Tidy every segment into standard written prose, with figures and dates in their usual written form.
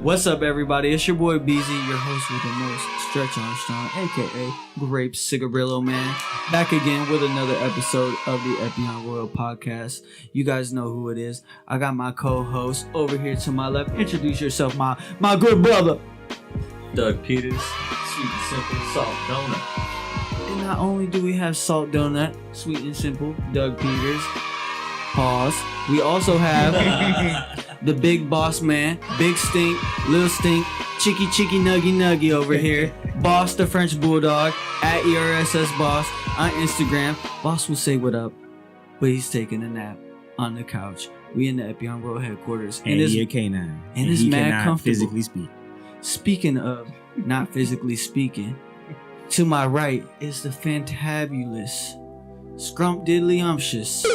What's up, everybody? It's your boy BZ, your host with the most, Stretch Armstrong, aka Grape Cigarillo Man, back again with another episode of the Epyon Royal podcast. You guys know who it is. I got my co-host over here to my left. Introduce yourself, my good brother. Doug Peters, sweet and simple, salt donut. And not only do we have Salt Donut, sweet and simple, Doug Peters. Pause. We also have the big boss man, Big Stink, Lil Stink, Chicky Nuggy over here. Boss the French Bulldog at ERSS Boss on Instagram. Boss will say what up, but he's taking a nap on the couch. We in the Epyon Royal headquarters. And he's a K9. And it's mad comfortable. Physically speak. Speaking of not physically speaking, to my right is the fantabulous Scrumpdiddlyumptious.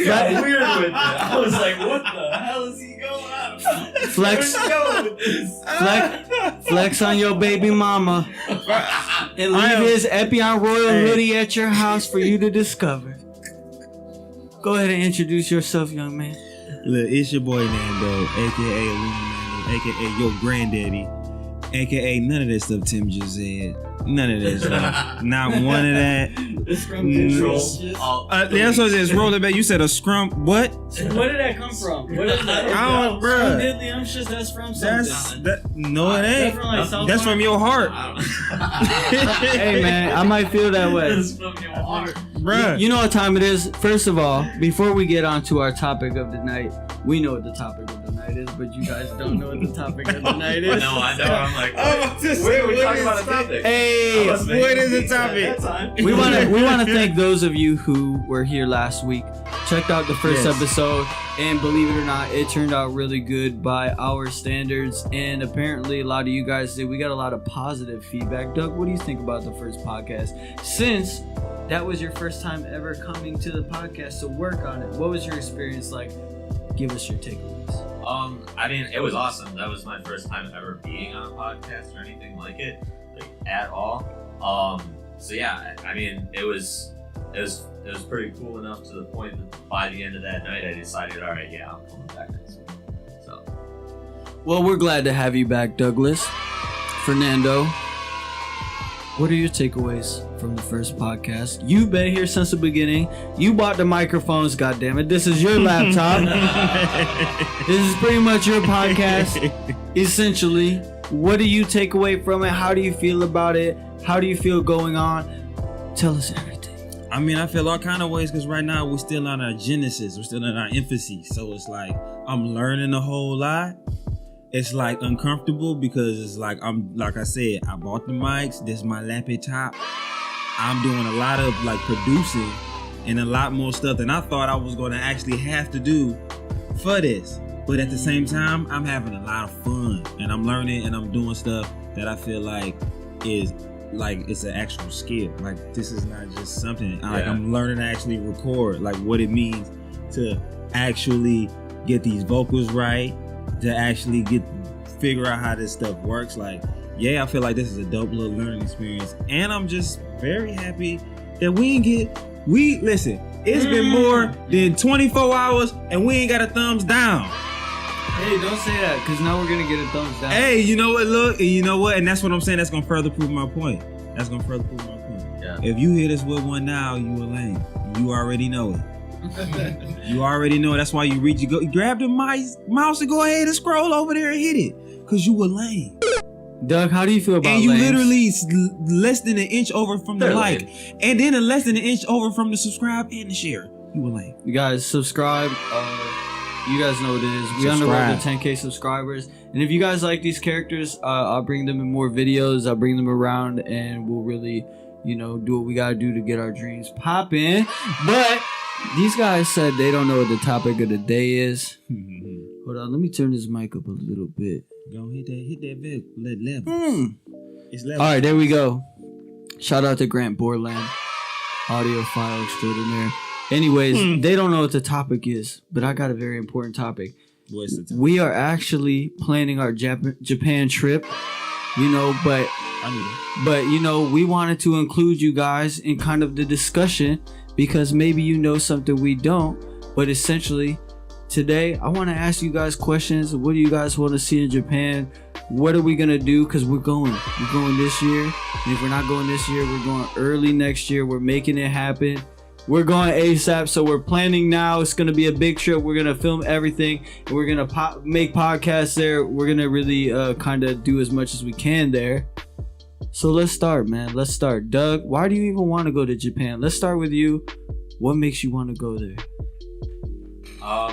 Got weird with it. I was like, what the hell is he going on? Flex on your baby mama and leave his Epyon Royal hoodie at your house for you to discover. Go ahead and introduce yourself, young man. Look, it's your boy Nando, aka Illuminando, aka your granddaddy, aka none of that stuff Tim just said. None of that stuff. Not one of that. That's what it is. Roll it back. You said a scrump. What? Where did that come from? What is that? I don't, bruh. Scrumpdiddlyumptious, that's from something. No, it ain't. That's from your heart. Hey, man, I might feel that way. That's from your heart. Bruh. You know what time it is? First of all, before we get on to our topic of the night, we know what the topic of the night is, but you guys don't know what the topic of the night is. No, I know. I'm like, wait, we're talking about a topic. Hey, what is the topic? we want to thank those of you who were here last week, checked out the first episode, and believe it or not, it turned out really good by our standards. And apparently, a lot of you guys did. We got a lot of positive feedback. Doug, what do you think about the first podcast? Since that was your first time ever coming to the podcast to work on it, what was your experience like? Give us your takeaways. I mean, it was awesome. That was my first time ever being on a podcast or anything like it, like at all. So yeah, I mean, it was pretty cool enough to the point that by the end of that night, I decided, all right, yeah, I'm coming back next week. So, well, we're glad to have you back, Douglas. Fernando, what are your takeaways from the first podcast? You've been here since the beginning. You bought the microphones, goddammit. This is your laptop. This is pretty much your podcast, essentially. What do you take away from it? How do you feel about it? How do you feel going on? Tell us everything. I mean, I feel all kind of ways because right now we're still on our genesis. We're still in our infancy. So it's like I'm learning a whole lot. It's like uncomfortable because it's like like I said, I bought the mics. This is my laptop. I'm doing a lot of like producing and a lot more stuff than I thought I was going to actually have to do for this. But at the same time, I'm having a lot of fun and I'm learning and I'm doing stuff that I feel like is like it's an actual skill. Like this is not just something. Like I'm learning to actually record, like what it means to actually get these vocals right. To actually figure out how this stuff works. Like, I feel like this is a dope little learning experience. And I'm just very happy that listen, it's been more than 24 hours and we ain't got a thumbs down. Hey, don't say that, because now we're going to get a thumbs down. Hey, you know what, look, you know what? And that's what I'm saying. That's going to further prove my point. Yeah. If you hit us with one now, you a lame. You already know it. You already know. That's why you grab the mouse and go ahead and scroll over there and hit it, because you were lame. Doug, how do you feel about and you lames? literally less than an inch over from the like lame. And then less than an inch over from the subscribe and the share. You were lame. You guys subscribe. You guys know what it is. We on the road to 10K subscribers, and if you guys like these characters, I'll bring them in more videos. I'll bring them around and we'll really do what we gotta do to get our dreams popping. But these guys said they don't know what the topic of the day is. Hold on, let me turn this mic up a little bit. Go hit that level. It's level. All right, there we go. Shout out to Grant Borland, audiophile extraordinaire. Anyways, they don't know what the topic is, but I got a very important topic. What's the topic? We are actually planning our Japan trip, but we wanted to include you guys in kind of the discussion because maybe you know something we don't, but essentially today I want to ask you guys questions. What do you guys want to see in Japan? What are we gonna do? Because we're going this year, and if we're not going this year, we're going early next year. We're making it happen. We're going ASAP, so we're planning now. It's gonna be a big trip. We're gonna film everything, and we're gonna make podcasts there. We're gonna really kind of do as much as we can there. So let's start, man. Let's start. Doug, why do you even want to go to Japan? Let's start with you. What makes you want to go there?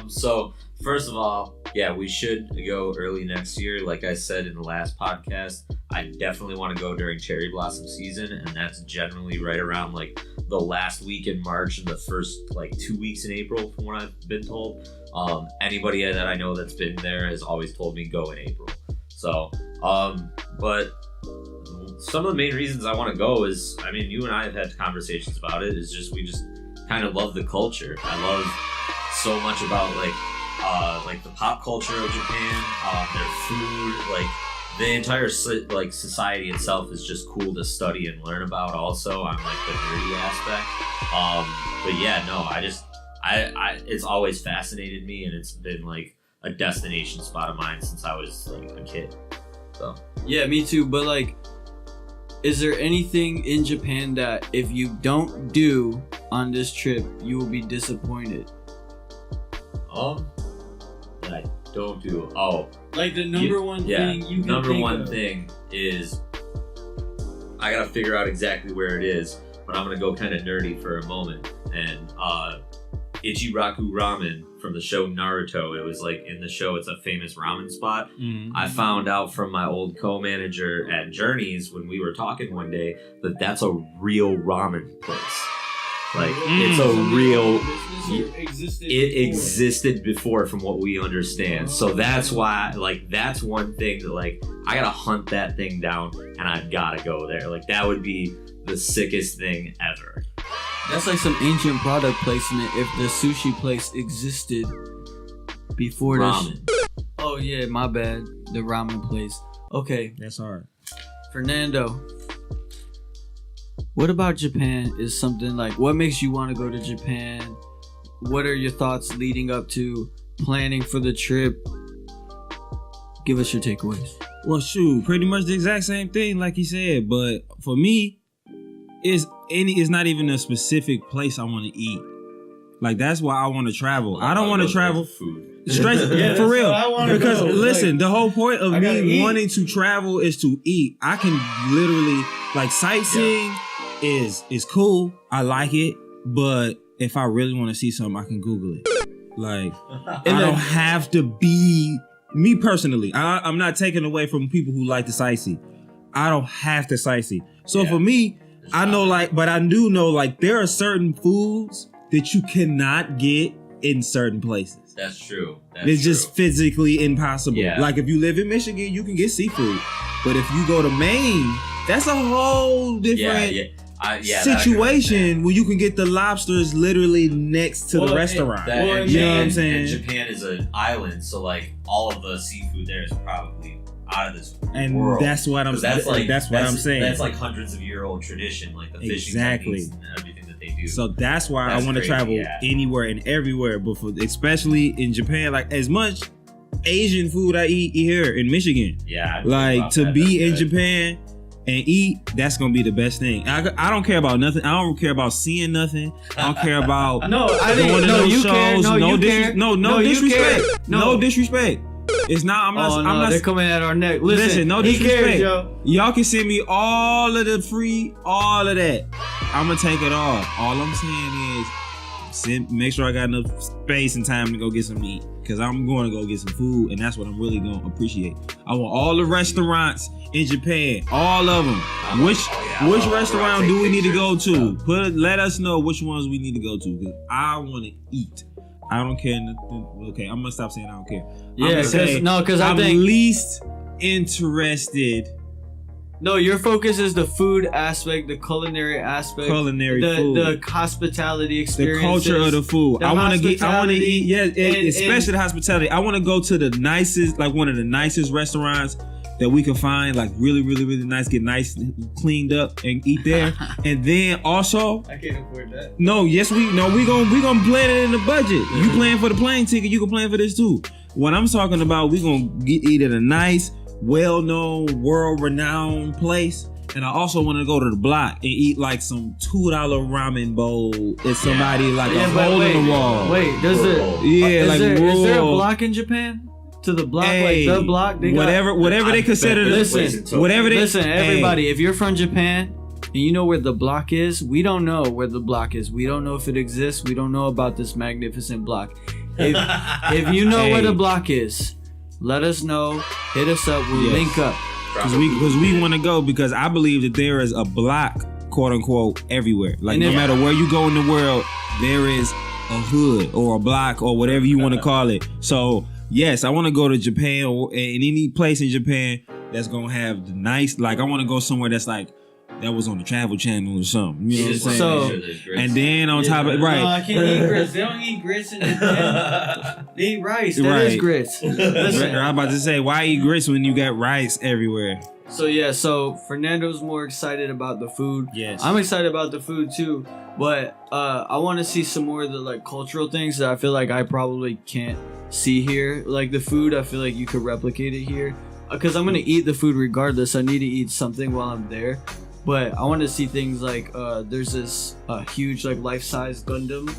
So first of all, yeah, we should go early next year. Like I said in the last podcast, I definitely want to go during cherry blossom season, and that's generally right around like the last week in March and the first like 2 weeks in April, from what I've been told. Anybody that I know that's been there has always told me go in April. So, but some of the main reasons I want to go is, I mean, you and I have had conversations about it. Is just we just kind of love the culture. I love so much about like the pop culture of Japan, their food, like the entire like society itself is just cool to study and learn about. Also, on like the nerdy aspect. But yeah, no, I it's always fascinated me, and it's been like a destination spot of mine since I was like a kid. So yeah, me too. But like, is there anything in Japan that if you don't do on this trip, you will be disappointed? That I don't do. Like the number one thing you can number think one of. thing is I gotta figure out exactly where it is, but I'm gonna go kind of nerdy for a moment. And Ichiraku Ramen from the show Naruto. It was like in the show, it's a famous ramen spot. Mm-hmm. I found out from my old co-manager at Journeys when we were talking one day that that's a real ramen place. Like it's a real. It existed before, from what we understand. So that's why, like, that's one thing that, like, I gotta hunt that thing down, and I gotta go there. Like, that would be the sickest thing ever. That's like some ancient product placement. If the sushi place existed before Ramen. Oh yeah, my bad. The ramen place. Okay, That's hard. Fernando. What about Japan is something like, what makes you want to go to Japan? What are your thoughts leading up to planning for the trip? Give us your takeaways. Well, shoot, pretty much the exact same thing, like he said. But for me, it's not even a specific place I want to eat. Like, that's why I want to travel. I don't want to travel food. straight Yeah, for real. Because go. listen, Like, the whole point of I gotta me eat. wanting to travel is to eat. I can literally, like, sightseeing is cool. I like it, but if I really want to see something, I can Google it. Like, I don't have to be me personally. I'm not taking away from people who like to sightsee. I don't have to sightsee. So for me, I know, like, but I do know, like, there are certain foods that you cannot get in certain places. That's true. It's just physically impossible. Yeah. Like, if you live in Michigan, you can get seafood. But if you go to Maine, that's a whole different situation where you can get the lobsters literally next to the restaurant. You know what I'm saying? And Japan is an island, so like all of the seafood there is probably out of this world. That's what I'm saying. That's what I'm saying. That's like hundreds of year old tradition, like the fishing techniques and everything that they do. So that's why I want to crazy, travel anywhere and everywhere, but especially in Japan, like as much Asian food I eat here in Michigan. Yeah. Like to be in Japan and eat, that's gonna be the best thing. I don't care about nothing. I don't care about seeing nothing. I don't care about No, I going think to no, those you shows. care. No, No you care. No you disrespect. care. No disrespect. It's not. I'm not. I'm not. They're coming at our neck. Listen, no he disrespect. cares, yo. Y'all can send me all of the free, all of that. I'm gonna take it all. All I'm saying is, make sure I got enough space and time to go get something to eat. Because I'm going to go get some food, and that's what I'm really going to appreciate. I want all the restaurants in Japan, all of them. Which restaurant do we need to go to? Let us know which ones we need to go to. Because I want to eat. I don't care nothing. Okay, I'm gonna stop saying I don't care. Yeah, because I'm think least interested. No, your focus is the food aspect, the culinary aspect, food, the hospitality experience, the culture of the food. I want to eat. Yeah, especially the hospitality. I want to go to the nicest, like one of the nicest restaurants that we can find like really, really, really nice, get nice, cleaned up, and eat there. And then also, I can't afford that. no, yes, we gonna plan it in the budget. You plan for the plane ticket, you can plan for this too. What I'm talking about, we gonna eat at a nice, well-known, world-renowned place. And I also want to go to the block and eat like some $2 ramen bowl at somebody like a hole in the wall. Wait, there's is there a block in Japan? To the block, like the block? They whatever they consider Listen, everybody, if you're from Japan and you know where the block is, we don't know where the block is. We don't know if it exists. We don't know about this magnificent block. If you know where the block is, let us know. Hit us up. We'll link up. Because we want to go, because I believe that there is a block, quote unquote, everywhere. Like no matter where you go in the world, there is a hood or a block or whatever you want to call it. So yes, I want to go to Japan or in any place in Japan that's gonna have the nice. Like I want to go somewhere that's like that was on the Travel Channel or something. You know what I'm saying? And then on top of right, no, I can't eat grits. They don't eat grits in Japan. They eat rice. That is grits. Listen, I'm about to say, why eat grits when you got rice everywhere? So Fernando's more excited about the food. Yes, I'm excited about the food too. But I want to see some more of the like cultural things that I feel like I probably can't see here. Like the food, I feel like you could replicate it here. Because I'm gonna eat the food regardless. I need to eat something while I'm there. But I want to see things like there's this huge like life-size Gundam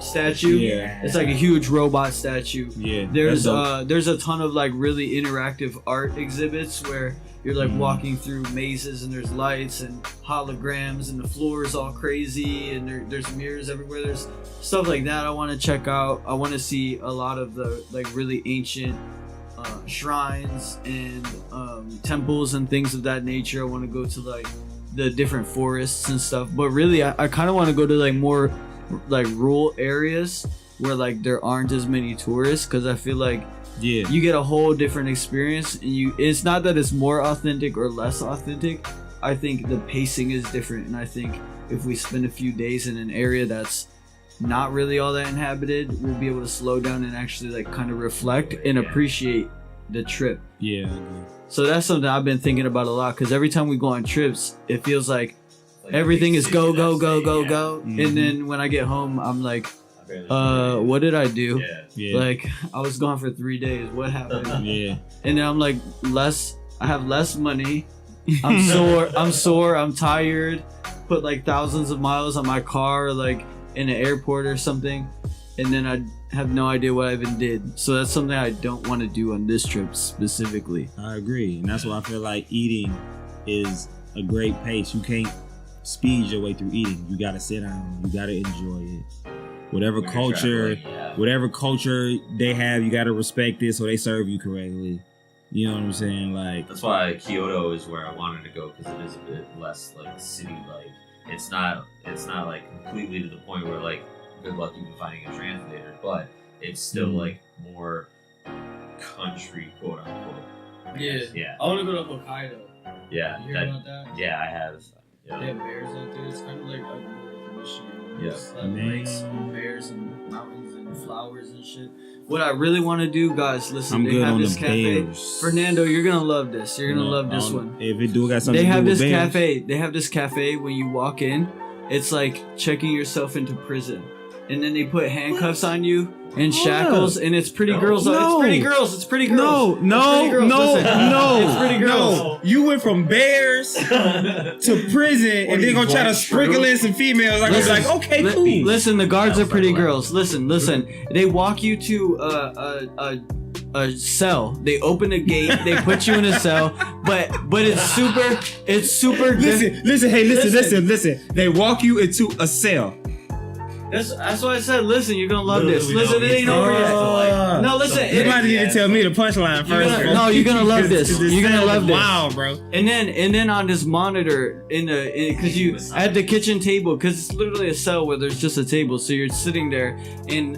statue. Yeah. It's like a huge robot statue. Yeah. There's a ton of like really interactive art exhibits where you're like walking through mazes and there's lights and holograms and the floor is all crazy and there's mirrors everywhere. There's stuff like that I want to check out. I want to see a lot of the like really ancient shrines and temples and things of that nature. I want to go to like the different forests and stuff, but really I kind of want to go to like more like rural areas where like there aren't as many tourists, because I feel like you get a whole different experience, and it's not that it's more authentic or less authentic. I think the pacing is different, and I think if we spend a few days in an area that's not really all that inhabited, we'll be able to slow down and actually like kind of reflect and appreciate the trip. Yeah, I agree. So that's something I've been thinking about a lot, because every time we go on trips, it feels like everything is go. Mm-hmm. And then when I get home, I'm like, what did I do? Yeah. Like I was gone for 3 days. What happened? Yeah. And then I'm like, I have less money. I'm sore. I'm tired. Put like thousands of miles on my car, like in an airport or something, and then I have no idea what I even did. So that's something I don't want to do on this trip specifically. I agree, and that's why I feel like eating is a great pace. You can't speed your way through eating. You gotta sit down. You gotta enjoy it. Whatever culture they have, you gotta respect it so they serve you correctly. You know what I'm saying? Like that's why Kyoto is where I wanted to go, because it is a bit less like city-like. It's not like completely to the point where like good luck even finding a translator, but it's still like more country, quote unquote. Yeah. I want to go to Hokkaido. Yeah. You hear about that? Yeah, I have. Yeah. They have bears out there. It's kind of like up north in Michigan. Yeah. It's like lakes and bears and mountains and flowers and shit. What I really want to do, guys, listen, they have this cafe. Fernando, you're gonna love this. You're gonna love this one. If it do got something they have to do this with bears. cafe. They have this cafe when you walk in. It's like checking yourself into prison, and then they put handcuffs on you and shackles, and it's pretty girls. No. It's pretty girls. It's pretty girls. No. It's pretty girls. No. You went from bears to prison, and they're gonna try to sprinkle in some females. Like, Listen, it's like, okay, cool. Listen, the guards are pretty girls. Listen. They walk you to a cell. They open a gate. They put you in a cell. But it's super. Listen. They walk you into a cell. That's why I said, listen, you're gonna love this. Listen, it ain't over yet. No, listen. You might need to tell me the punchline first. You're gonna love this. You're gonna love this. Wow, bro. And then on this monitor because you at the kitchen table, because it's literally a cell where there's just a table, so you're sitting there and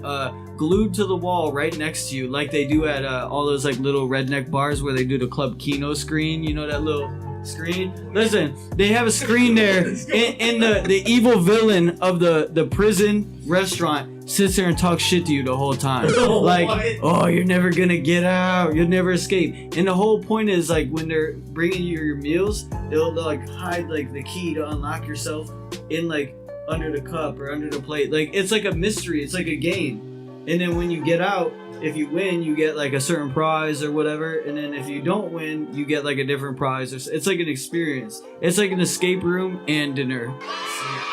glued to the wall right next to you, like they do at all those like little redneck bars where they do the Club Kino screen. You know that little screen? Listen, they have a screen there, and the evil villain of the prison restaurant sits there and talks shit to you the whole time. Like, What? oh, you're never gonna get out, you'll never escape. And the whole point is like when they're bringing you your meals, they'll like hide like the key to unlock yourself in like under the cup or under the plate. Like it's like a mystery, it's like a game. And then when you get out, if you win, you get like a certain prize or whatever. And then if you don't win, you get like a different prize. It's like an experience. It's like an escape room and dinner.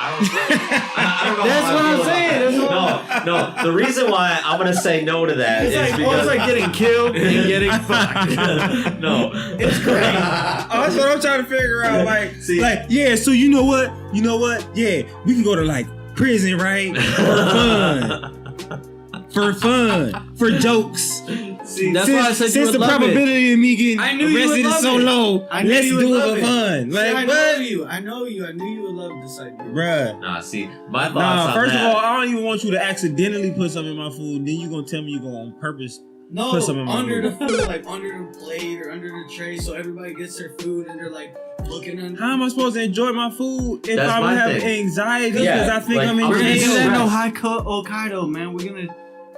I don't know. That's how what I I'm feel saying. about- No. The reason why I'm gonna say no to that It's is like, because it's like getting killed and getting fucked. no. It's great. That's what I'm trying to figure out. Like, See- yeah. So you know what? Yeah, we can go to like prison, right? For fun, for jokes. See, That's why I said you Since would the love probability of me getting I knew you would arrested is love so it. low, I knew let's you would do love it for fun. Like, I know what? you. I know you. I knew you would love this idea. Bruh. Nah, see, my thoughts Nah, on first that. of all, I don't even want you to accidentally put something in my food. Then you gonna tell me you go on purpose. No, Put some in my under food. the food, like under the plate or under the tray, so everybody gets their food and they're like looking under. How am I supposed to enjoy my food if That's I'm my having thing. anxiety because Yeah, I think like, I'm in I'm We're gonna gonna do do that in stress. Hokkaido, man. We're gonna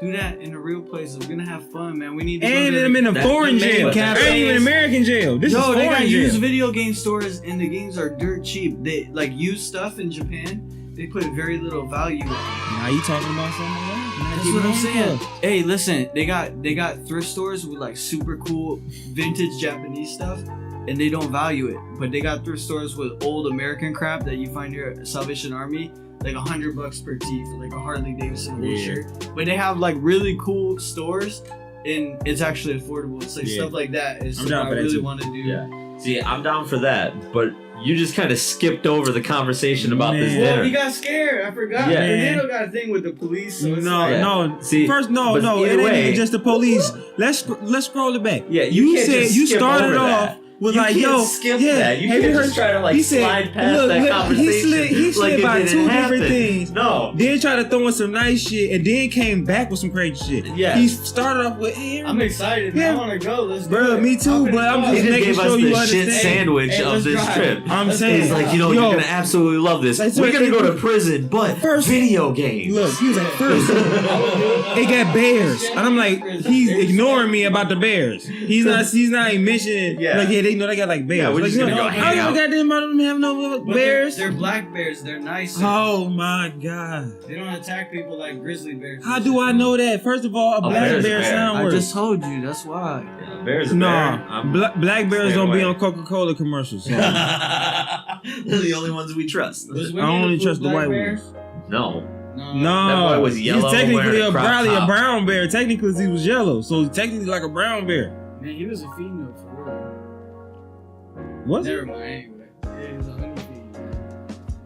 do that in the real places. We're gonna have fun, man. We need to And go to I'm in a That's foreign the main jail. cafes. I ain't even American jail. This is Yo, they got foreign used jail. video game stores and the games are dirt cheap. They like used stuff in Japan. They put very little value on it. Now you talking about something like that? That's what I'm saying. Hey, listen, they got thrift stores with like super cool vintage Japanese stuff, and they don't value it. But they got thrift stores with old American crap that you find here at Salvation Army, like $100 per tee for like a Harley Davidson old Yeah. shirt. But they have like really cool stores, and it's actually affordable. It's like Yeah. stuff like that is I'm something down I for that really too. want to do. Yeah. See, I'm down for that, but you just kind of skipped over the conversation about this Man. Well, dinner. he got scared. I forgot. Yeah. Fernando got a thing with the police. So it's No, like, no. See, First, but no. It either ain't way- even just the police. Let's scroll it back. Yeah, you can't said just you skip started over off that. with You like, can't yo, skip yeah. that. You have can't heard? just try to like He said, slide past look, that look, conversation. He slid it by didn't two happen. different things. No. Then tried to throw in some nice shit, and then came back with some crazy shit. Yeah. He started off with, hey, I'm excited, man. Yeah. I want to go. Let's do Bro, it. me too, Hop in but the I'm car. He just just making gave sure us you the shit understand. sandwich Hey, of let's this drive. trip. I'm Let's saying, He's go. like, you know, Yo. you're gonna absolutely love this. That's We're what gonna you- go to prison, but First- video games. Look, he was like, first, it got bears, and I'm like, he's ignoring me about the bears. He's not even mentioning. Yeah. Like, yeah, they know they got like bears. Yeah, we're like, just gonna go I hang don't out. goddamn about them have no But bears. They're black bears. They're nice. Oh my god! They don't attack people like grizzly bears. How do I know that? First of all, a black bear's a bear bear. sound I worse. just told you. That's why. Yeah, bear's a Nah, bear. I'm- black bears stay don't be away. on Coca-Cola commercials. So. They're the only ones we trust. Was I Winnie only the trust Pooh the black white bear? ones. No. No. That boy was yellow, He's technically wearing a crop probably a top. brown bear. Technically, he was yellow, so he's technically like a brown bear. Man, he was a female for real. Was he? Never mind. Anyway, yeah, he was a honey fiend.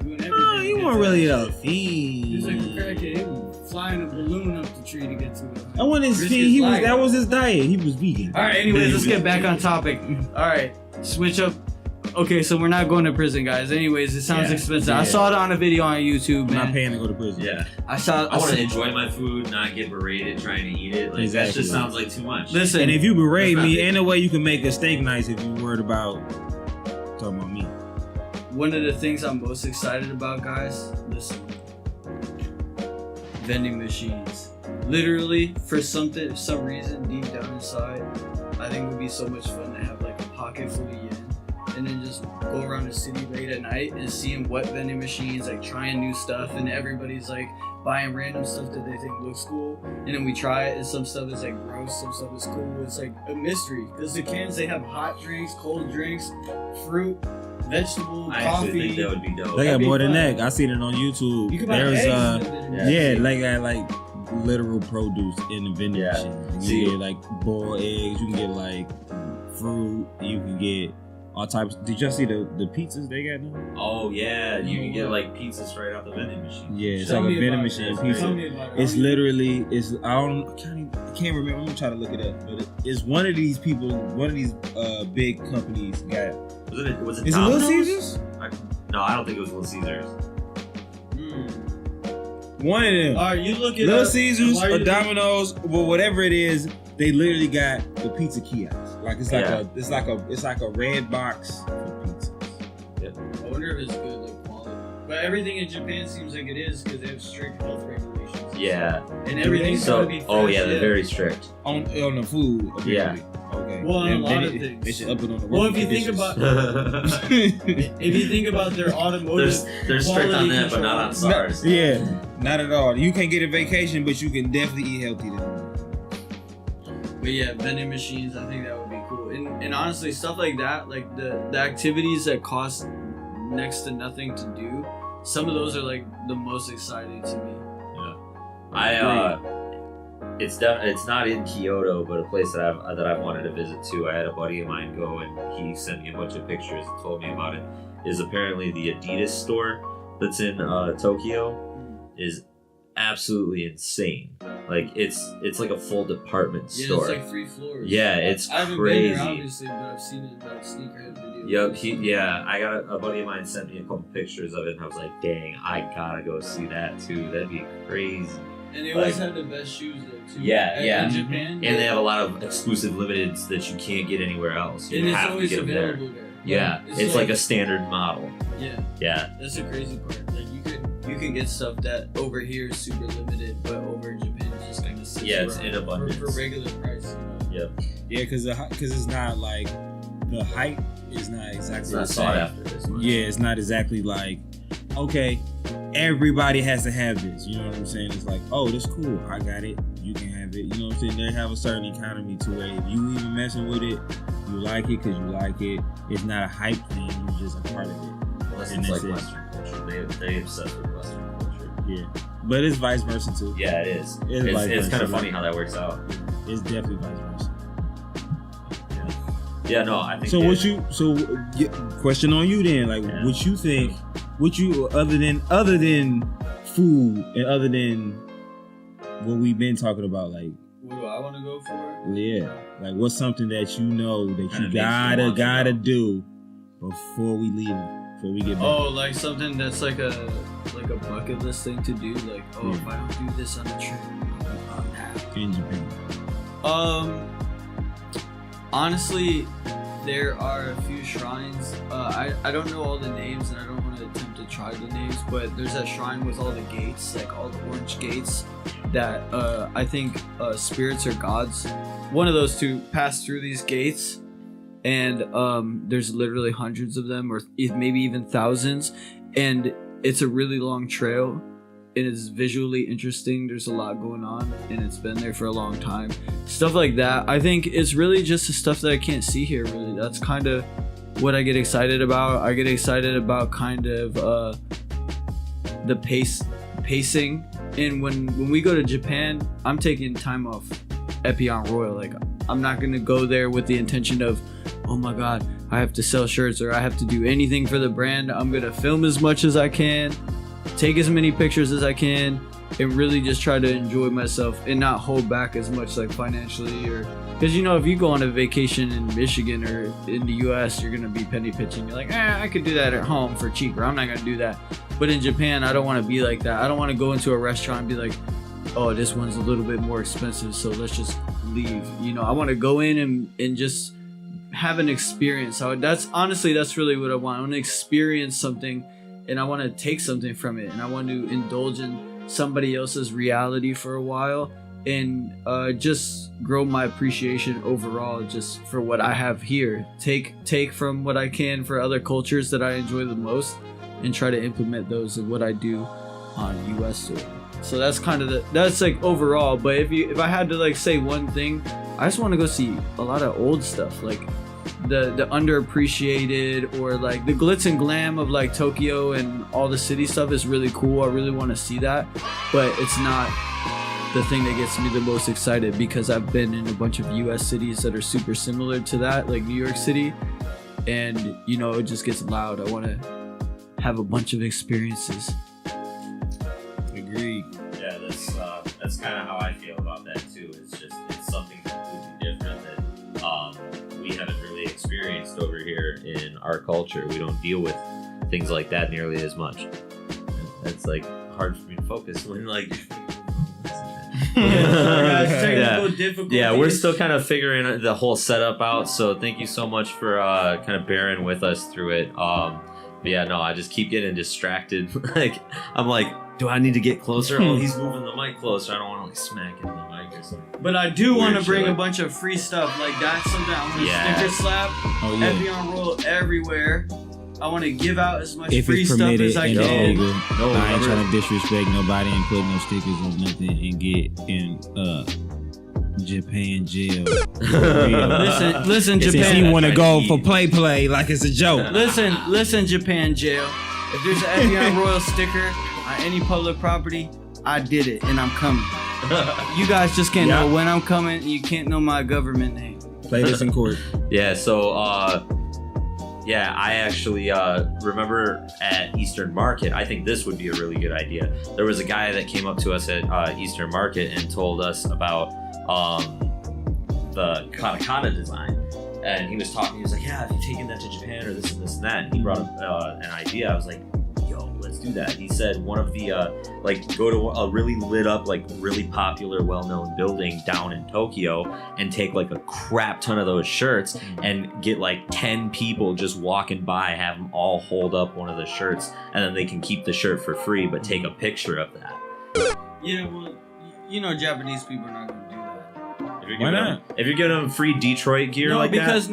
Doing everything. No, he to get wasn't to really that a shit. fiend. He was like a crackhead. He was flying a balloon up the tree to get to it. That wasn't his Risk fiend. his He was. life. That was his diet. He was vegan. All right. Anyways, let's get back on topic. All right, switch up. Okay, so we're not going to prison, guys. Anyways, it sounds Yeah. expensive. Yeah. I saw it on a video on YouTube, I'm not man. paying to go to prison. Yeah. I saw. I want to enjoy my food, not get berated trying to eat it. Like that Exactly. just sounds like too much. Listen, And if you berate That's not me, it. ain't no way you can make a steak nice if you worried about talking about me. one of the things I'm most excited about, guys, listen. Vending machines. Literally, for some reason, deep down inside, I think it would be so much fun to have like a pocket full of yen and then just go around the city late at night and seeing what vending machines, like trying new stuff, and everybody's like buying random stuff that they think looks cool, and then we try it, and some stuff is like gross, some stuff is cool. It's like a mystery because the cans, they have hot drinks, cold drinks, fruit, vegetable, I actually coffee. think that would be dope. They got That'd be more than fun. that. I seen it on YouTube. You can buy There's eggs in the vending machine. yeah, see. like got like literal produce in the vending Yeah. machine. You See. can get like boiled eggs. You can get like fruit. You can get all types. Did y'all see the pizzas they got now? Oh yeah, you can get like pizzas right out the vending machine. Yeah, it's Tell like a me vending about machine that. pizza. Tell me about it. It's literally, I can't remember. I'm gonna try to look it up. But it's one of these people, one of these big companies got. Was it Is it Little Domino's? Caesars? No, I don't think it was Little Caesars. One of them. All right, you look at Little Caesars Why are or you- Domino's, well, whatever it is, they literally got the pizza kiosk. Like it's like Yeah. it's like a red box for pizzas. I wonder if it's good like quality. But everything in Japan seems like it is because they have strict health regulations. Yeah. And everything's gotta be fresh. Oh yeah, they're very strict. On the food. Apparently. Yeah. Okay. Well, on a lot of things. They should up it on the Well, working if you think conditions. about if you think about their automotive, they're strict on that, but not on SARS. Yeah, not at all. You can't get a vacation, but you can definitely eat healthy then. But yeah, vending machines, I think that would be cool. And honestly, stuff like that, like the activities that cost next to nothing to do, some of those are like the most exciting to me. It's not in Kyoto, but a place that I've wanted to visit too. I had a buddy of mine go, and he sent me a bunch of pictures and told me about it. Is apparently the Adidas store that's in Tokyo is absolutely insane. Like it's like a full department store. It's like 3 floors. Yeah, it's I haven't crazy. been there obviously, but I've seen it in like sneakerhead videos. Yep, I got a buddy of mine sent me a couple pictures of it, and I was like, dang, I gotta go see that too. That'd be crazy. And they always have the best shoes there too. Yeah. In Japan. And they have a lot of exclusive limiteds that you can't get anywhere else. You and it's have to always get them there. available there. Yeah, it's like a standard model. Yeah. Yeah. That's the crazy part. Like you can get stuff that over here is super limited, but over in Japan it's just kind of sits it's around in abundance for regular price. You know? Yep. Yeah, because it's not like the hype is not exactly It's not the sought same. after this much. Yeah, it's not exactly like, okay, everybody has to have this. You know what I'm saying? It's like, oh, that's cool. I got it. You can have it. You know what I'm saying? They have a certain economy to where if you even messing with it, you like it because you like it. It's not a hype thing. You're just a part of it. Unless And it's like that's it. Western culture. They obsessed with Western culture. Yeah, but it's vice versa too. Yeah, it is. It's vice It's kind versa. of funny how that works out. It's definitely vice versa. Yeah, no, I think. Question on you then, like, Yeah. what you think? What you other than food and other than what we've been talking about, like, What do I want to go for? yeah, like what's something that you know that Kinda you makes you want to gotta go. do before we leave, before we get back? Oh, like something that's like a bucket list thing to do. Like, oh, Yeah. if I don't do this on the trip, I'm unhappy. In Japan. Honestly, there are a few shrines. I don't know all the names, and I don't want to attempt to try the names, but there's that shrine with all the gates, like all the orange gates, that I think spirits or gods, one of those two, pass through these gates, and there's literally hundreds of them, or maybe even thousands, and it's a really long trail. It is visually interesting. There's a lot going on, and it's been there for a long time. Stuff like that. I think it's really just the stuff that I can't see here. Really, that's kind of what I get excited about. I get excited about kind of the pacing. And when we go to Japan, I'm taking time off Epyon Royal. Like, I'm not gonna go there with the intention of, oh my god, I have to sell shirts or I have to do anything for the brand. I'm gonna film as much as I can, take as many pictures as I can, and really just try to enjoy myself and not hold back as much, like financially, or because if you go on a vacation in Michigan or in the US, you're gonna be penny pitching. You're like, I could do that at home for cheaper. I'm not gonna do that. But in Japan, I don't want to be like that. I don't want to go into a restaurant and be like, oh, this one's a little bit more expensive, so let's just leave. I want to go in and just have an experience. So that's really what I want. I want to experience something, and I want to take something from it, and I want to indulge in somebody else's reality for a while, and just grow my appreciation overall just for what I have here. Take from what I can for other cultures that I enjoy the most, and try to implement those in what I do on US soil. So that's kind of that's like overall. But if I had to like say one thing, I just want to go see a lot of old stuff, like the underappreciated, or like the glitz and glam of like Tokyo and all the city stuff is really cool. I really want to see that, but it's not the thing that gets me the most excited, because I've been in a bunch of US cities that are super similar to that, like New York City, and it just gets loud. I want to have a bunch of experiences. Agreed. Yeah, that's kind of how I feel about that too. It's something completely different that we haven't really experienced over here in our culture. We don't deal with things like that nearly as much. It's like hard for me to focus when like. Yeah, we're still kind of figuring the whole setup out. So thank you so much for kind of bearing with us through it. Yeah, no, I just keep getting distracted. Like, I'm like, do I need to get closer? Oh, he's moving the mic closer. I don't want to like smack into the mic or something. But I do want to Weird bring shit. a bunch of free stuff. Like that's something I want to Yeah. sticker slap. Oh yeah. Epyon Royal everywhere. I want to give out as much If free it's stuff permitted as I and can. legal, No, I ain't never. trying to disrespect nobody and put no stickers on nothing and get in Japan jail. Listen, Since Japan. he want to go for play like it's a joke. Listen, Japan jail. If there's an Epyon Royal sticker on any public property, I did it and I'm coming. You guys just can't know when I'm coming. You can't know my government name. Play this in court. Yeah, so yeah, I actually remember at Eastern Market, I think this would be a really good idea. There was a guy that came up to us at Eastern Market and told us about the katakana design. And he was talking, he was like, yeah, if you're taking that to Japan or this and this and that. And he brought up an idea. I was like, yo, let's do that. He said one of the, go to a really lit up, like really popular, well-known building down in Tokyo and take like a crap ton of those shirts and get like 10 people just walking by, have them all hold up one of the shirts, and then they can keep the shirt for free, but take a picture of that. Yeah, well, you know Japanese people are not going to do that. Why not? If you're giving them free Detroit gear because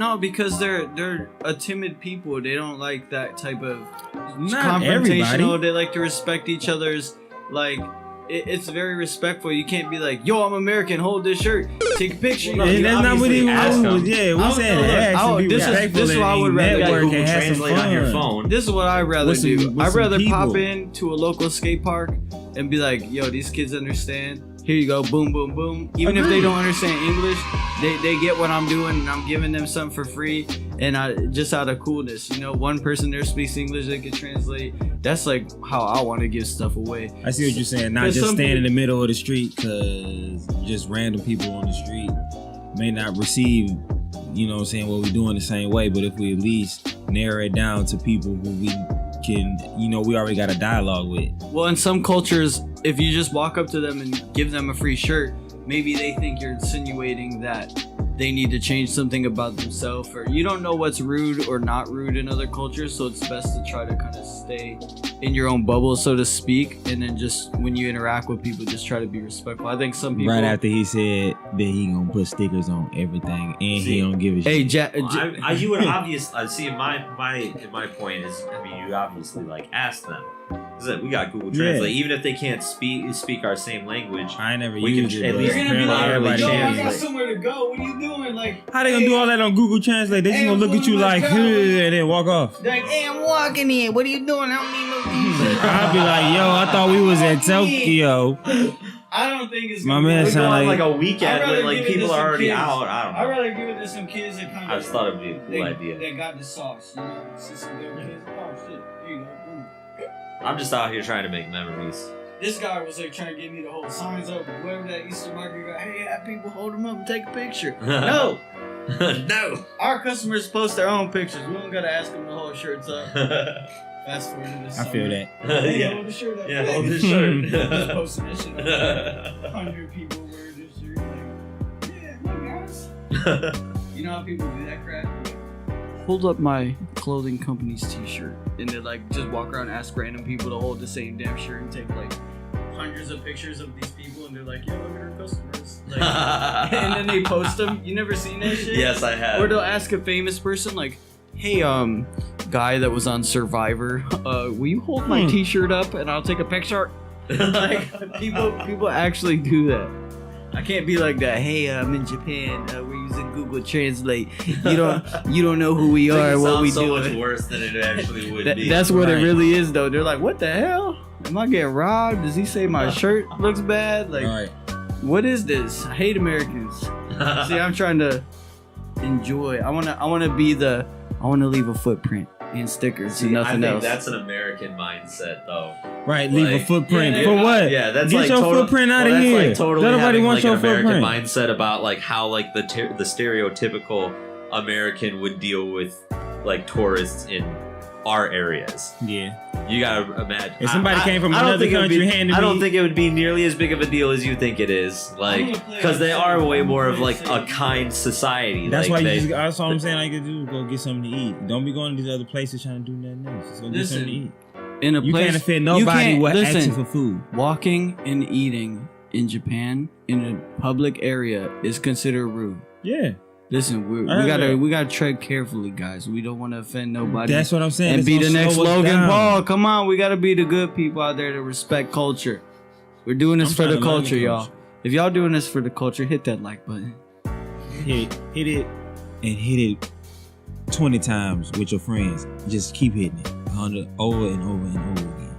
they're a timid people. They don't like that type of Not confrontational. everybody. They like to respect each other's like. It's very respectful. You can't be like, "Yo, I'm American. Hold this shirt. Take a picture." No, And you that's not what he ask them. was. Yeah, we said ask and be this is respectful what I would and rather network Google and have some Translate on your fun. phone. This is what I'd rather With some- do. with I'd some rather pop people. into a local skate park and be like, "Yo, these kids understand. Here you go. Boom, boom, boom." Even if they don't understand English, they get what I'm doing, and I'm giving them something for free. And I just out of coolness, one person there speaks English, they can translate. That's like how I want to give stuff away. I see what you're saying. Not Because just some stand in people- the middle of the street because just random people on the street may not receive, what we're doing the same way. But if we at least narrow it down to people who we can, we already got a dialogue with. Well, in some cultures, if you just walk up to them and give them a free shirt, maybe they think you're insinuating that they need to change something about themselves, or you don't know what's rude or not rude in other cultures, so it's best to try to kind of stay in your own bubble, so to speak, and then just when you interact with people, just try to be respectful. I think some people... Right after he said that he gonna put stickers on everything and he don't give a Hey, shit. You would obviously see. My point is, you obviously like ask them. We got Google Translate. Even if they can't speak our same language, I ain't never we used can it. at but least You're gonna be like, everybody yo, I can. got somewhere to go. What are you doing? Like, How they gonna do all that on Google Translate? They just Hey, gonna look I'm at you going like, to my car. and then walk off. they're like, hey, I'm walking in. What are you doing? I don't need no visa. I'll be like, yo, I thought we was in Tokyo. I don't think it's My gonna man be we sound go on like- like a I'd weekend rather when like give it to people are some already kids. out. I don't I'd know. rather give it to some kids that kind of... I just thought it'd be a cool idea. They got the sauce, See some good kids. Oh, shit. Here you go. Boom. I'm just out here trying to make memories. This guy was like trying to get me to hold signs up. Whoever that Easter market guy, hey, have people hold them up and take a picture. No, No. our customers post their own pictures. We don't gotta ask them to hold shirts up. Fast forward to this I feel summer. that. Hey, Yeah. hold the shirt up. Yeah, hold the shirt. Just posting this shit up. 100 people wear this shirt. Like, yeah, look, guys. You know how people do that crap? Hold up my clothing company's t-shirt, and they like just walk around and ask random people to hold the same damn shirt and take like hundreds of pictures of these people, and they're like, "Yo, look at our customers," like, and then they post them. You never seen that shit? Yes, I have. Or they'll ask a famous person like, "Hey, guy that was on Survivor, will you hold my t-shirt up and I'll take a picture?" Like people actually do that. I can't be like that. Hey, I'm in Japan. We're using Google Translate. You don't know who we are, what we so do. much worse than it actually would be. That's what it Right. really is, though. They're like, "What the hell? Am I getting robbed? Does he say my shirt looks bad? Like, All right. what is this? I hate Americans." See, I'm trying to enjoy. I wanna leave a footprint in stickers and I nothing think else. that's an American mindset, though. Right, leave a Like- footprint. Yeah, For what? Yeah, that's Get like your total, footprint out well, of that's here. Like totally Nobody having wants like your an American footprint. mindset about like how like the stereotypical American would deal with like tourists in our areas. Yeah. You gotta imagine. If somebody came from I don't another think it would country be- handed I don't me- think it would be nearly as big of a deal as you think it is. Like, because they are way more of like a kind society. That's like, why they, that's all I'm saying. I could do is go get something to eat. Don't be going to these other places trying to do nothing else. Just go get something to eat. In a You place, can't offend nobody with listen, asking for food. Walking and eating in Japan in a public area is considered rude. Yeah. Listen, we gotta tread carefully, guys. We don't want to offend nobody. That's what I'm saying. And It's be gonna the next slow us Logan down. Paul. Come on, we gotta be the good people out there to respect culture. We're doing this I'm for trying the to learn culture, the y'all. culture. If y'all doing this for the culture, hit that like button. Hit it, and hit it 20 times with your friends. Just keep hitting it over and over and over again.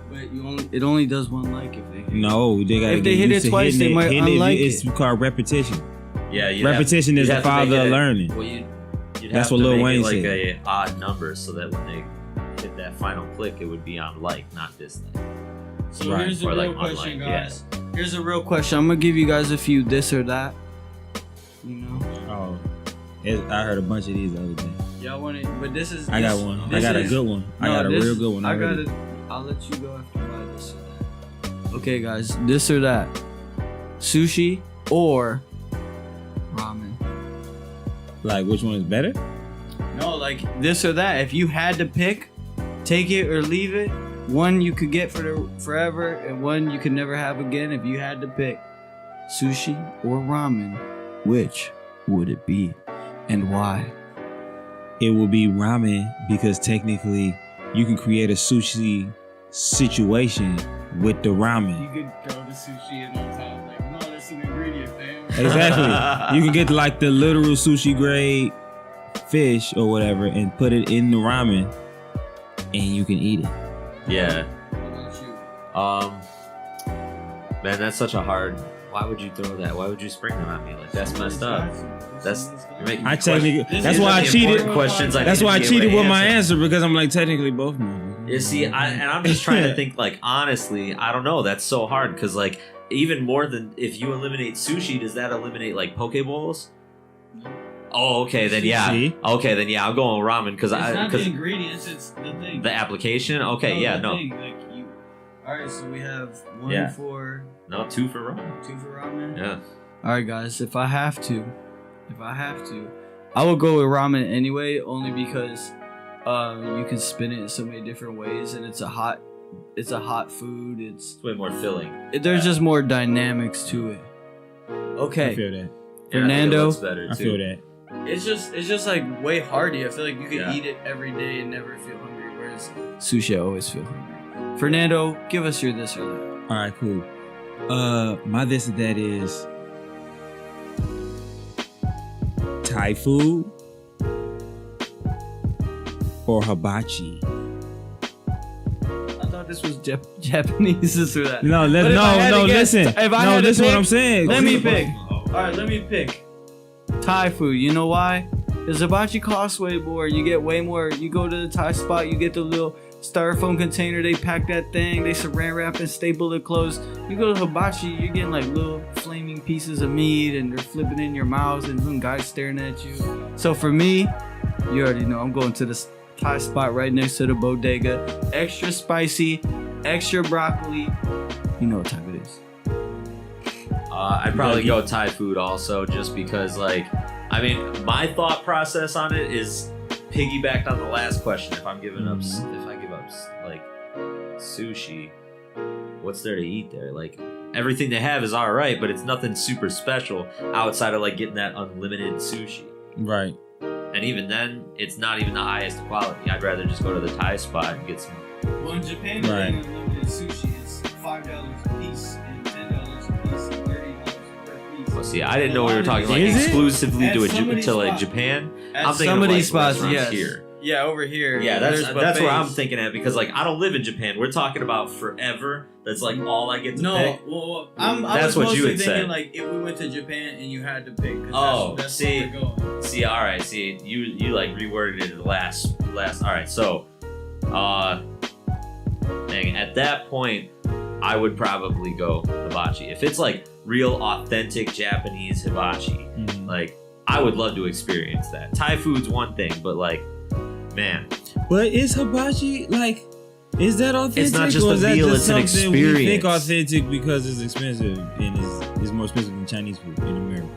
But it only does one like if they hit No, they gotta If they get hit used it to twice, hitting they might hitting unlike It's called repetition. yeah, Repetition is the you'd have to father make of it- learning. Well, you'd That's have what to Lil make Wayne it like said. a odd number so that when they hit that final click, it would be on like, not dislike. So Right. here's the Or, real like, question, unlike, guys. Here's a real question. I'm gonna give you guys a few this or that. You know, Oh, I heard a bunch of these the other day. y'all want it, but this is. I got one. I got a good one. I got a real good one. I already. got it. I'll let you go after my this or that. Okay, guys, this or that: sushi or ramen. Like, which one is better? No, like this or that. If you had to pick, take it or leave it. One you could get for forever, and one you could never have again. If you had to pick, sushi or ramen, which would it be, and why? It will be ramen because technically you can create a sushi situation with the ramen. You could throw the sushi in on top, like, no, that's an ingredient, fam. Exactly. You can get like the literal sushi grade fish or whatever and put it in the ramen and you can eat it. Yeah. What about you? Man, that's such a hard. Why would you throw that? Why would you spring them at me? Like, that's messed up. That's you're making I me technically question- that's These why are I the cheated. important Questions I That's need why I to be able cheated to with my answer because I'm like technically both no. You see, I'm just trying to think. Like, honestly, I don't know. That's so hard because, like, even more than if you eliminate sushi, does that eliminate like poke bowls? Oh, okay, then yeah. Sushi? Okay, then yeah. I'm going with ramen because It's not the because ingredients, it's the thing. the application. Okay, yeah, the no, thing, like you. All right, so we have one Yeah. for no, 2 for ramen. 2 for ramen. Yeah. All right, guys. If I have to, I will go with ramen anyway, only because you can spin it in so many different ways, and it's a hot food. It's It's way more filling. there's just more dynamics to it. I Okay, feel that. Fernando, Yeah, I think it looks better, I too. feel that. it's just like way hearty. I feel like you could Yeah. eat it every day and never feel hungry. Whereas sushi, I always feel hungry. Fernando, give us your this or that. All right, cool. My this and that is Thai food or hibachi. I thought this was Japanese this or that. No, But if I had to guess, listen. if I had to listen what pick, I'm saying. Let me pick. All right, let me pick. Thai food. You know why? Because hibachi costs way more. You get way more. You go to the Thai spot, you get the little styrofoam container. They pack that thing. They saran wrap and staple it closed. You go to hibachi, you're getting like little flaming pieces of meat, and they're flipping in your mouth, and some guys staring at you. So for me, you already know I'm going to the Thai spot right next to the bodega. Extra spicy, extra broccoli. You know what time it is. I'd probably go Thai food also, just because, like, I mean, my thought process on it is piggybacked on the last question. If I'm giving up, if I give up like sushi, what's there to eat there? Like, everything they have is all right, but it's nothing super special outside of like getting that unlimited sushi. Right. And even then, it's not even the highest quality. I'd rather just go to the Thai spot and get some. Well, in Japan, Right. unlimited sushi is $5 a piece and $10 a piece and $30 per piece. Well, see, I didn't know we were talking like Is it? exclusively At to some of these like spots. Japan. At I'm thinking some of of like these spots, restaurants yes. here. Yeah, over here. Yeah, there's that's where I'm buffets. thinking at, because like I don't live in Japan. We're talking about forever. That's like all I get to No, pick. well, I That's was what you mostly had thinking said. like if we went to Japan and you had to pick. 'cause Oh, that's see. where we're going. See, all right, see, you like reworded it last. All right, so, dang, at that point, I would probably go hibachi. If it's like real authentic Japanese hibachi, like I would love to experience that. Thai food's one thing, but like, man, But is hibachi like? Is that authentic? It's not just or a is that meal, just it's an something we think experience. authentic because it's expensive and it's more expensive than Chinese food in America?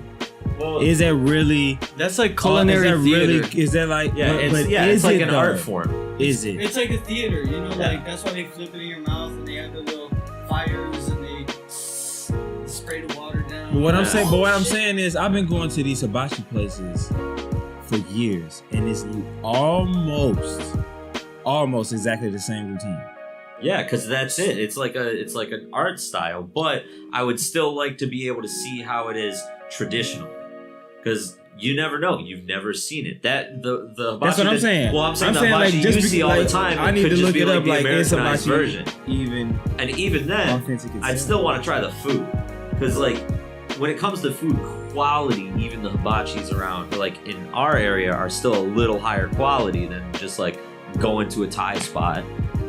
Well, Is that really? That's like culinary is that theater. really? Is that like? yeah, but it's is like it an though? art form. Is it? It's like a theater, you know, Yeah. like that's why they flip it in your mouth and they have the little fires and they spray the water down. But what I'm Yeah. saying, is, I've been going to these hibachi places for years, and it's almost exactly the same routine. Yeah, because that's it. It's like an art style, but I would still like to be able to see how it is traditional, because you never know. You've never seen it. That the hibachi That's what I'm saying. Well, I'm saying the like hibachi just you see all the time. I it need could to just look be it like up. the Like is Americanized hibachi version, even and even then, authentic? I'd still want to try the food, because like when it comes to food quality, even the hibachis around like in our area are still a little higher quality than just like going to a Thai spot.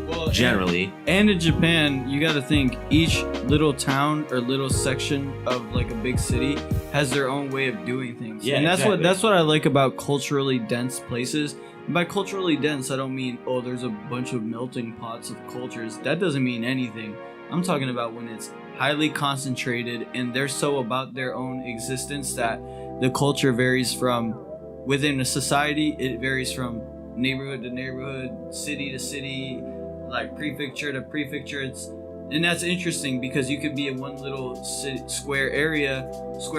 Well, Generally, and in Japan, you got to think each little town or little section of like a big city has their own way of doing things. Yeah, and exactly. that's what I like about culturally dense places. And by culturally dense, I don't mean there's a bunch of melting pots of cultures. That doesn't mean anything. I'm talking about when it's highly concentrated and they're so about their own existence that the culture varies from within a society. It varies from neighborhood to neighborhood, city to city, like prefecture to prefecture. And that's interesting because you could be in one little square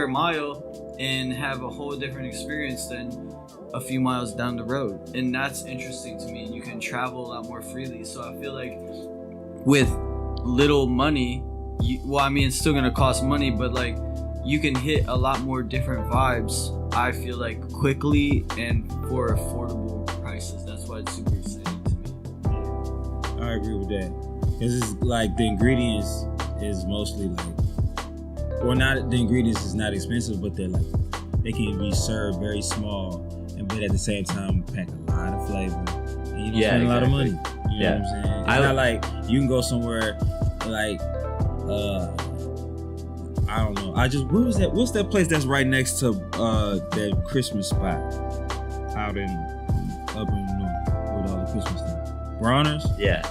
mile and have a whole different experience than a few miles down the road. And that's interesting to me. You can travel a lot more freely. So I feel like with little money, it's still gonna cost money, but like you can hit a lot more different vibes, I feel like, quickly and for affordable prices. That's why it's super exciting to me. I agree with that. Because it's like the ingredients is mostly like, or not, the ingredients is not expensive, but they can be served very small, but at the same time pack a lot of flavor. And you don't spend a lot of money. You know what I'm saying? It's not like you can go somewhere like, I don't know. What was that? What's that place that's right next to that Christmas spot out up in north with all the Christmas stuff? Bronner's? yeah.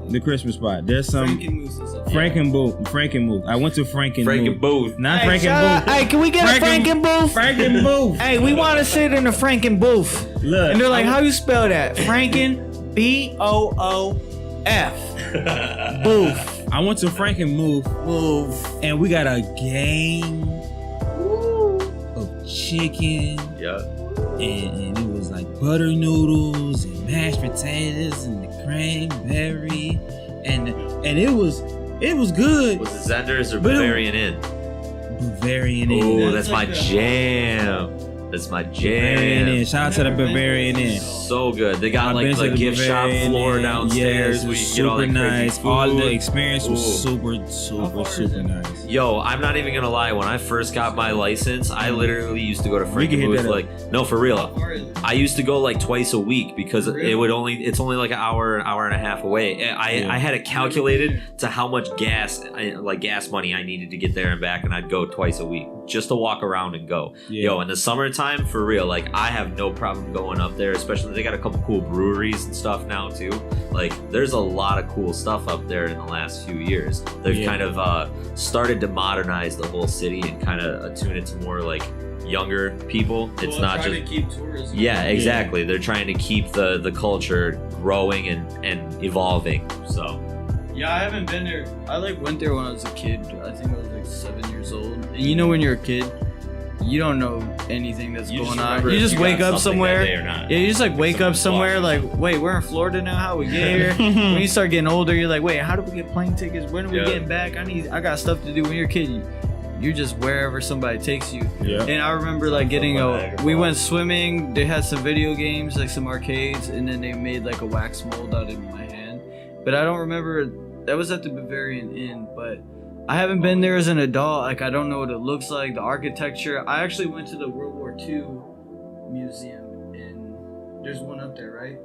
The Christmas spot. There's some Frankenbooth. I went to Frankenbooth. Not Hey, Frankenbooth. hey, can we get a Frankenbooth? Frankenbooth. Hey, we want to sit in a Frankenbooth. Look. And they're like, how you spell that? Franken, B-O-O-F. Booth. I went to Frankenbooth, and we got a game of chicken. Yeah. And it was like butter noodles and mashed potatoes and the cranberry and it was good. Was it Zender's or But it- Bavarian Inn? Bavarian Inn. Oh, That's that's my like a- jam. That's my Bavarian Inn. jam. Shout out to the Bavarian Inn. So good. They got I've like been to the the gift shop Bavarian floor Inn. downstairs Yes, where it you was get all that super crazy nice. food. All the experience was Ooh. super nice. Yo, I'm not even gonna lie. When I first got my license, I literally used to go to We can hit Frankenbooth. that up. Like, no, for real. I used to go like twice a week because it's only like an hour and a half away. I had it calculated to how much gas money I needed to get there and back, and I'd go twice a week just to walk around and go. Yeah. Yo, in the summertime, for real, like I have no problem going up there, especially they got a couple cool breweries and stuff now too. Like there's a lot of cool stuff up there in the last few years. They've kind of started to modernize the whole city and kind of attune it to more like younger people. It's not just to keep tourism. yeah, exactly. They're trying to keep the culture growing and evolving. So Yeah, I haven't been there. I went there when I was a kid. I think I was like 7 years old. And you know when you're a kid, you don't know anything that's you going just on. remember You if just you wake got up something that somewhere. day or not. Yeah, you just wake up someone's somewhere watching. like, wait, we're in Florida now. How we get here? When you start getting older, you're like, wait, how do we get plane tickets? When are we Yeah. getting back? I got stuff to do. When you're a kid, you're just wherever somebody takes you. Yeah. And I remember like getting we went swimming. They had some video games, like some arcades, and then they made like a wax mold out of my hand. But I don't remember. That was at the Bavarian Inn, but I haven't been there as an adult. Like I don't know what it looks like, the architecture. I actually went to the World War II museum, and there's one up there, right?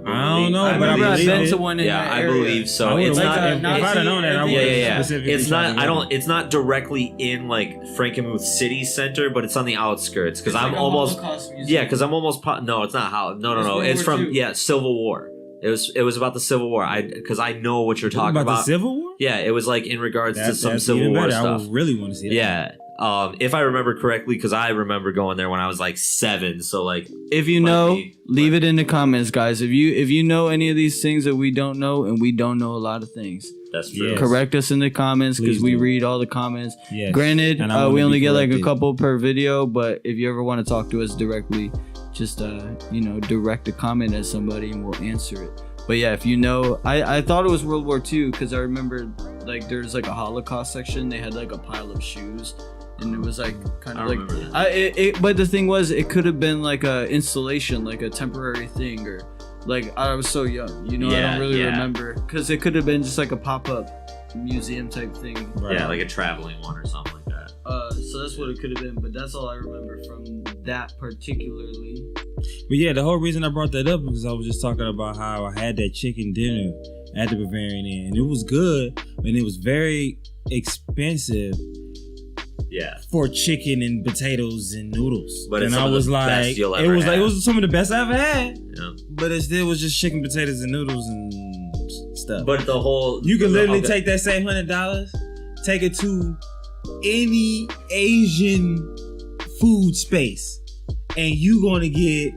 I don't know, but I remember I've believe been it. to one in that I area. believe so. I would've It's liked not. that. If I'd have known that, I would have specifically. It's not. tried to go. It's not directly in like Frankenmuth city center, but it's on the outskirts. Because I'm almost. Yeah, because I'm almost. No, it's not how. No. It's from Civil War. It was about the Civil War. Because I know what you're talking about. The Civil War? Yeah, it was like in regards to some that's Civil even War better. stuff. I would really want to see that. Yeah. If I remember correctly, because I remember going there when I was like 7. So like, if you know, leave it in the comments, guys. If you know any of these things that we don't know, and we don't know a lot of things, that's true. Yes. correct us in the comments because we read all the comments. Yes. Granted, And I wanna we only be get like a corrected. couple per video, but if you ever want to talk to us directly, just direct a comment at somebody and we'll answer it. But yeah, if you know, I thought it was World War II because I remember like there's like a Holocaust section. They had like a pile of shoes, and it was like kind of like but the thing was, it could have been like a installation, like a temporary thing, or like I was so young, I don't really remember because it could have been just like a pop-up museum type thing. Right. Yeah, like a traveling one or something like that. So that's what it could have been, but that's all I remember from that particularly. But yeah, the whole reason I brought that up is because I was just talking about how I had that chicken dinner at the Bavarian Inn, and it was good, and it was very expensive. Yeah, for chicken and potatoes and noodles. But and I was like, it was some of the best I ever had. Yeah. But it still was just chicken, potatoes, and noodles and stuff. But the whole you can literally take that same $100, take it to any Asian food space, and you gonna get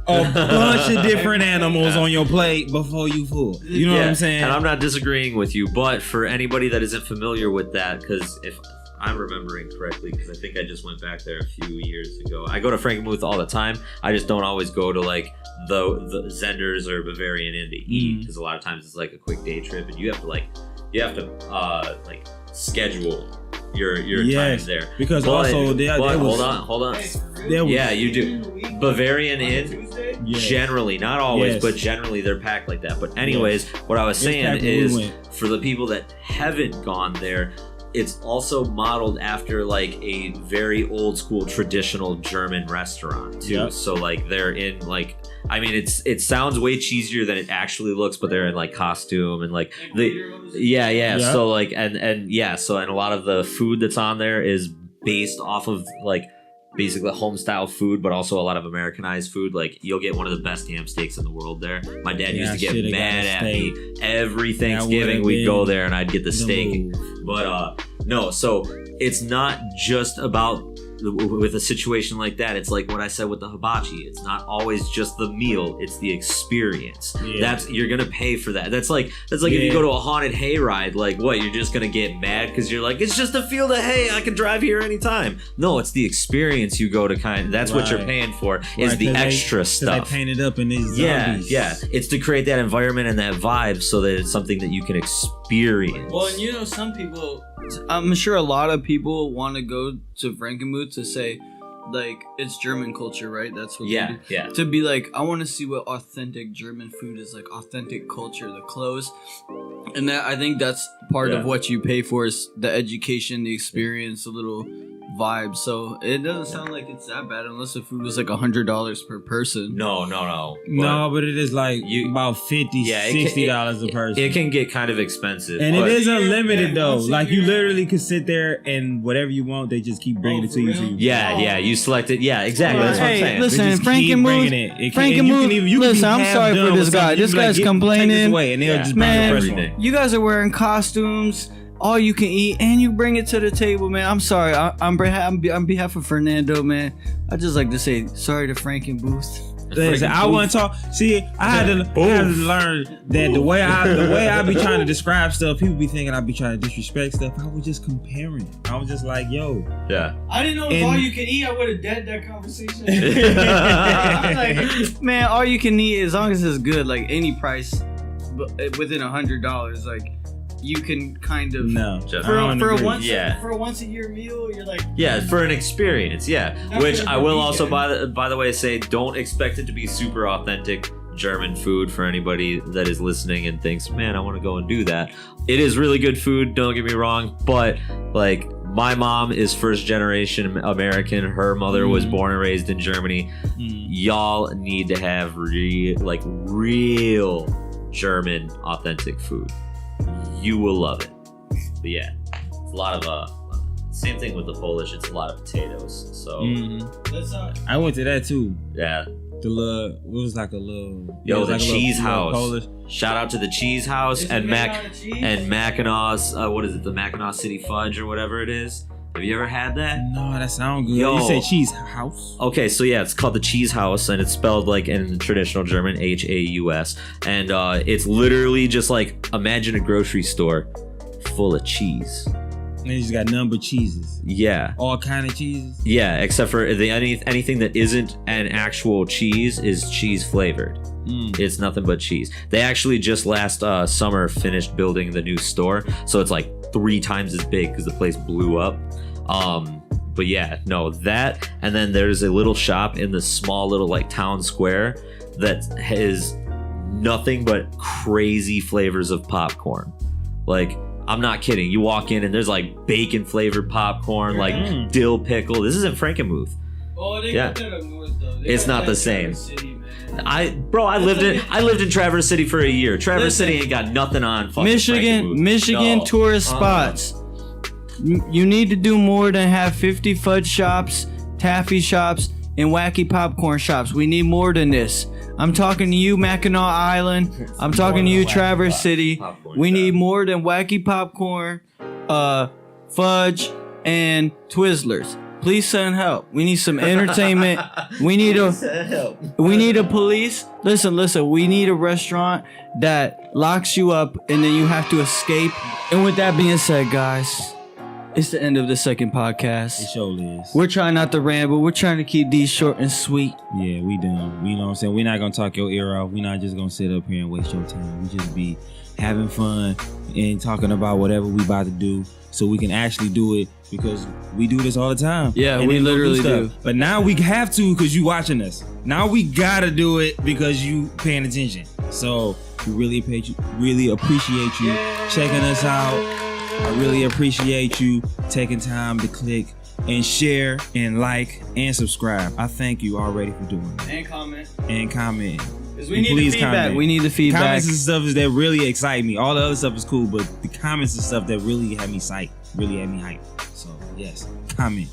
a bunch of different animals on your plate before you full. You know what I'm saying? And I'm not disagreeing with you, but for anybody that isn't familiar with that, because if I'm remembering correctly, because I think I just went back there a few years ago. I go to Frankenmuth all the time. I just don't always go to like the Zenders or Bavarian Inn to eat, because a lot of times it's like a quick day trip, and you have to schedule your time there. Because hold on. Yeah, you do. Bavarian Inn, generally, not always, but generally they're packed like that. But anyways, what I was saying is, for the people that haven't gone there, it's also modeled after like a very old school traditional German restaurant too. Yep. So like they're in like, I mean, it sounds way cheesier than it actually looks, but they're in like costume and like So like and a lot of the food that's on there is based off of like basically home style food, but also a lot of Americanized food. Like you'll get one of the best ham steaks in the world there. My dad used to get mad at me every Thanksgiving. We'd go there and I'd get the steak. But no, so it's not just about with a situation like that. It's like what I said with the hibachi. It's not always just the meal, it's the experience. You're gonna pay for that. That's like if you go to a haunted hayride, like what, you're just gonna get mad because you're like, it's just a field of hay, I can drive here anytime. No, it's the experience you go to that's what you're paying for, is the extra stuff. They paint it up in these zombies. It's to create that environment and that vibe so that it's something that you can experience. Well, and some people, I'm sure a lot of people want to go to Frankenmuth to say, like, it's German culture, right? That's what they do. Yeah. To be like, I want to see what authentic German food is like, authentic culture, the clothes. And that, I think that's part of what you pay for, is the education, the experience, a little vibe. So it doesn't sound like it's that bad unless the food was like $100 per person. No. But it is like about $50, $60 a person. It can get kind of expensive. And it is unlimited though. Like you literally can sit there and whatever you want, they just keep bringing it to you. You select it. Yeah, exactly. That's what I'm saying. Listen, Frankenmuth. Listen, I'm sorry for this guy. This guy's complaining. Man, you guys are wearing costumes, all you can eat, and you bring it to the table, man. I'm sorry. On behalf of Fernando, man, I just like to say sorry to Frankenbooth. Listen, I want to talk. See, I had to learn that the way I be trying to describe stuff, people be thinking I be trying to disrespect stuff. I was just comparing. I was just like, yo. Yeah. I didn't know if all you can eat, I would have dead that conversation. I'm like, man, all you can eat, as long as it's good, like any price within $100, like you can kind of for a once a year meal, you're like for an experience, which I will also by the way say, don't expect it to be super authentic German food for anybody that is listening and thinks, man, I want to go and do that. It is really good food, don't get me wrong, but like my mom is first generation American. Her mother was born and raised in Germany. Y'all need to have real German authentic food. You will love it. But yeah, it's a lot of same thing with the Polish. It's a lot of potatoes. So I went to that too. yeah. The little, it was like a little. Yo, the like cheese house. Polish. Shout out to the cheese house and Mackinaw's. What is it? The Mackinac City Fudge or whatever it is. Have you ever had that? No, that sounds good. Yo. You say cheese house? Okay, so yeah, it's called the Cheese House, and it's spelled like in traditional German, Haus, and it's literally just like imagine a grocery store full of cheese. And you just got nothing but cheeses. Yeah. All kind of cheeses. Yeah, except for anything that isn't an actual cheese is cheese flavored. It's nothing but cheese. They actually just last summer finished building the new store, so it's like 3 times as big because the place blew up. But yeah, no, that, and then there's a little shop in the small little like town square that has nothing but crazy flavors of popcorn. Like, I'm not kidding. You walk in and there's like bacon flavored popcorn, like dill pickle. This isn't Frankenmuth. Oh, they got that up north though. It's not the same. I lived in Traverse City for a year. Traverse City ain't got nothing on fucking Michigan no. tourist spots. You need to do more than have 50 fudge shops, taffy shops, and wacky popcorn shops. We need more than this. I'm talking to you, Mackinac Island. I'm talking to you, Traverse City. We need more than wacky popcorn, fudge, and Twizzlers. Please send help. We need some entertainment. We need a police. Listen. We need a restaurant that locks you up and then you have to escape. And with that being said, guys, it's the end of the second podcast. It surely is. We're trying not to ramble. We're trying to keep these short and sweet. Yeah, we done. You know what I'm saying? We're not going to talk your ear off. We're not just going to sit up here and waste your time. We just be having fun and talking about whatever we about to do so we can actually do it because we do this all the time. Yeah, and we literally do. But now we have to because you watching us. Now we got to do it because you paying attention. So we really appreciate you checking us out. I really appreciate you taking time to click and share and like and subscribe. I thank you already for doing that. And comment. Because we need the feedback. Comment. We need the feedback. Comments and stuff is that really excite me. All the other stuff is cool, but the comments and stuff that really had me psyched, really had me hyped. So yes, comment.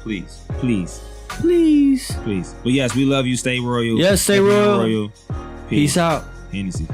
Please. Please. But yes, we love you. Stay royal. Yes, stay Epyon royal. Peace out. Hennessy.